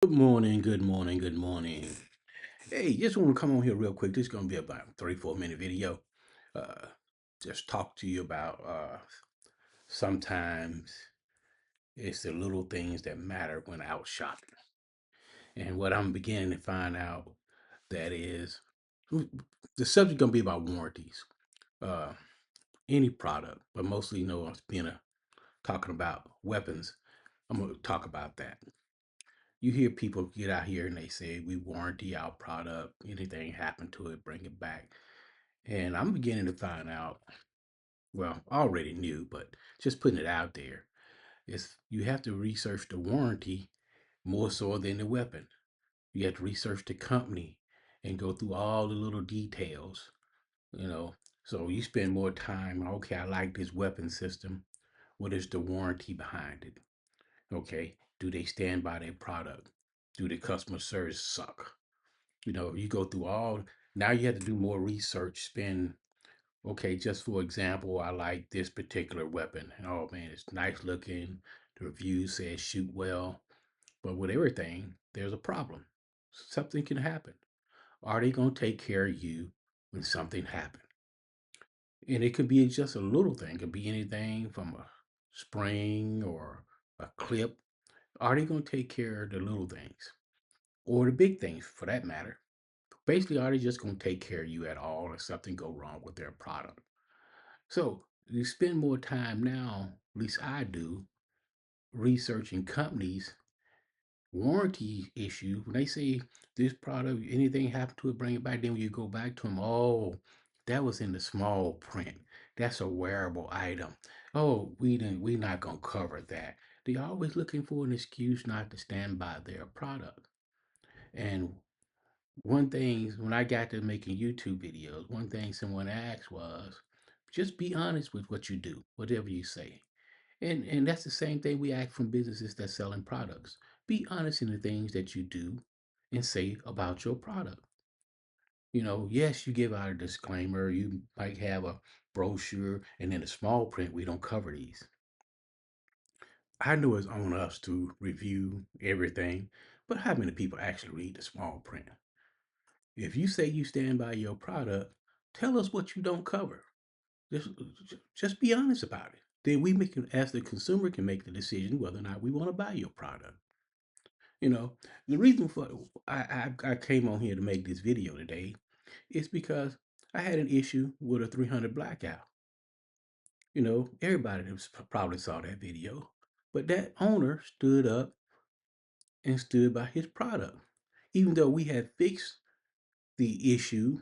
Good morning, good morning, good morning. Hey, just want to come on here real quick. This is going to be about a 3, 4 minute video. Uh, just talk to you about sometimes it's the little things that matter when out shopping. And what I'm beginning to find out that is the subject going to be about warranties. Uh, any product, but mostly, being talking about weapons. I'm going to talk about that. You hear people get out here and they say we warranty our product. Anything happen to it, bring it back. And I'm beginning to find out, well, I already knew, but just putting it out there is you have to research the warranty more so than the weapon. You have to research the company and go through all the little details, you know. So you spend more time, okay, I like this weapon system. What is the warranty behind it? Okay, do they stand by their product? Do the customer service suck? You go through all, now you have to do more research, spend, okay, just for example, I like this particular weapon. Oh man, it's nice looking. The review says shoot well, but with everything, there's a problem. Something can happen. Are they going to take care of you when something happens? And it could be just a little thing. It could be anything from a spring or a clip. Are they going to take care of the little things or the big things for that matter? Basically, are they just going to take care of you at all if something go wrong with their product? So you spend more time now, at least I do, researching companies' warranty issue. When they say this product, anything happened to it, bring it back. Then when you go back to them, oh, that was in the small print. That's a wearable item. Oh, we're not gonna cover that. They're always looking for an excuse not to stand by their product. And one thing, when I got to making YouTube videos, one thing someone asked was, just be honest with what you do, whatever you say. And that's the same thing we ask from businesses that's selling products. Be honest in the things that you do and say about your product. Yes, you give out a disclaimer, you might have a brochure, and in the small print, we don't cover these. I know it's on us to review everything, but how many people actually read the small print? If you say you stand by your product, tell us what you don't cover. Just, just be honest about it. Then as the consumer, can make the decision whether or not we want to buy your product. You know, the reason for I came on here to make this video today is because I had an issue with a 300 blackout. Everybody probably saw that video, but that owner stood up and stood by his product, even though we had fixed the issue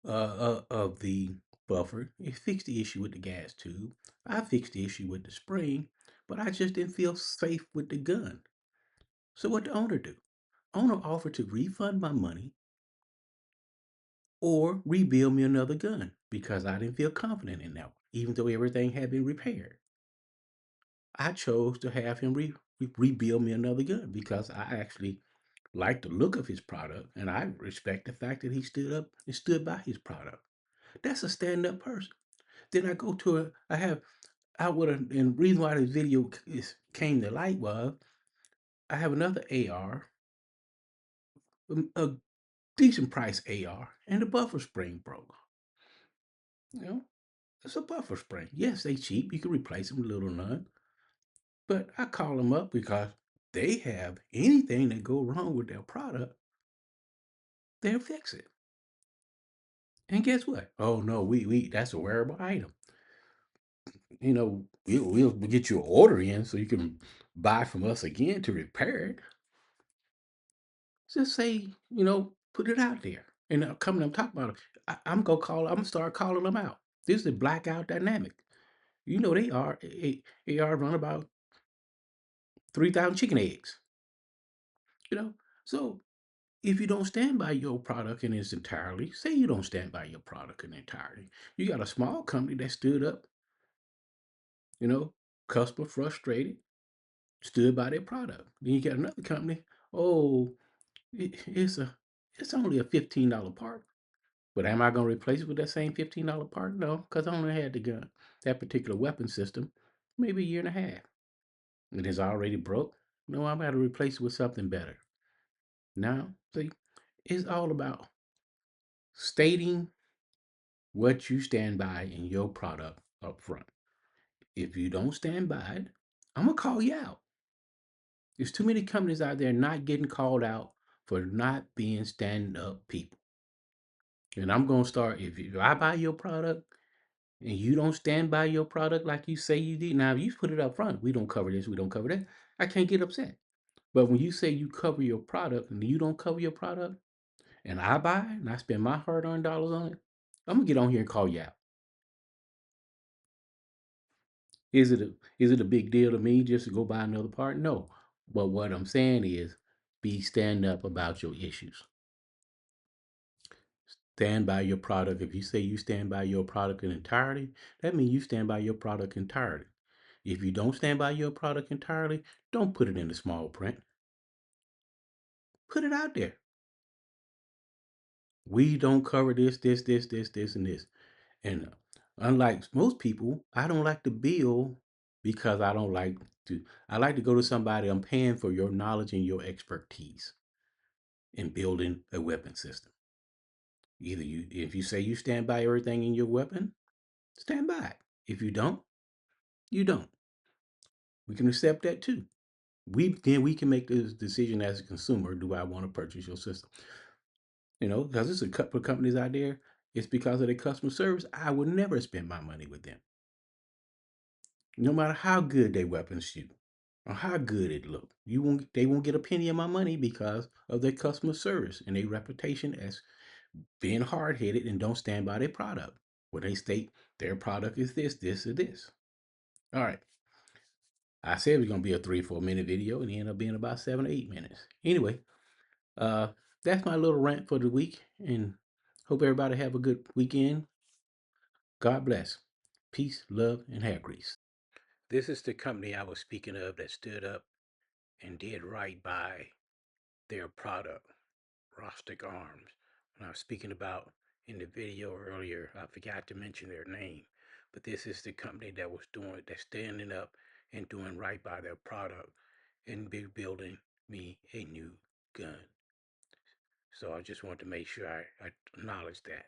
of the buffer. It fixed the issue with the gas tube. I fixed the issue with the spring, but I just didn't feel safe with the gun. So what the owner do? Owner offered to refund my money or rebuild me another gun because I didn't feel confident in that one, even though everything had been repaired. I chose to have him rebuild me another gun because I actually like the look of his product and I respect the fact that he stood up and stood by his product. That's a stand-up person. Then I have out with and reason why this video came to light was I have another AR, a decent price AR, and the buffer spring broke. You know, it's a buffer spring. Yes, they cheap. You can replace them with little none. But I call them up because they have anything that go wrong with their product, they'll fix it. And guess what? Oh no, we that's a wearable item. We'll get you an order in so you can buy from us again to repair it. Just say, put it out there. And coming, I'm talking about, I'm gonna start calling them out. This is the blackout dynamic. They are run about 3,000 chicken eggs. You know, so if you don't stand by your product in its entirety, say you don't stand by your product in entirety. You got a small company that stood up, you know, customer frustrated, stood by their product. Then you got another company, oh, it, it's a it's only a $15 part. But am I going to replace it with that same $15 part? No, because I only had the gun, that particular weapon system, maybe a year and a half. It is already broke. No, I'm going to replace it with something better. Now, see, it's all about stating what you stand by in your product up front. If you don't stand by it, I'm gonna call you out. There's too many companies out there not getting called out for not being stand up people. And I'm gonna start if I buy your product and you don't stand by your product like you say you did. Now, if you put it up front, we don't cover this, we don't cover that. I can't get upset. But when you say you cover your product and you don't cover your product, and I buy it and I spend my hard-earned dollars on it, I'm gonna get on here and call you out. Is it a big deal to me just to go buy another part? No. But what I'm saying is be stand up about your issues. Stand by your product. If you say you stand by your product in entirety, that means you stand by your product entirely. If you don't stand by your product entirely, don't put it in the small print. Put it out there. We don't cover this, and this. And unlike most people, I don't like to bill because I don't like to. I like to go to somebody I'm paying for your knowledge and your expertise in building a weapon system. Either you, if you say you stand by everything in your weapon, stand by it. If you don't, you don't. We can accept that too. We can make this decision as a consumer. Do I want to purchase your system? Because there's a couple of companies out there. It's because of their customer service. I would never spend my money with them, no matter how good their weapons shoot or how good it look. They won't get a penny of my money because of their customer service and their reputation as being hard headed and don't stand by their product. When they state their product is this, or this. All right. I said it was gonna be a 3 or 4 minute video, and it ended up being about 7 or 8 minutes. Anyway, uh, that's my little rant for the week, and hope everybody have a good weekend. God bless. Peace, love, and hair grease. This is the company I was speaking of that stood up and did right by their product, Rostic Arms. When I was speaking about in the video earlier, I forgot to mention their name, but this is the company that's standing up and doing right by their product and building me a new gun. So I just want to make sure I acknowledge that.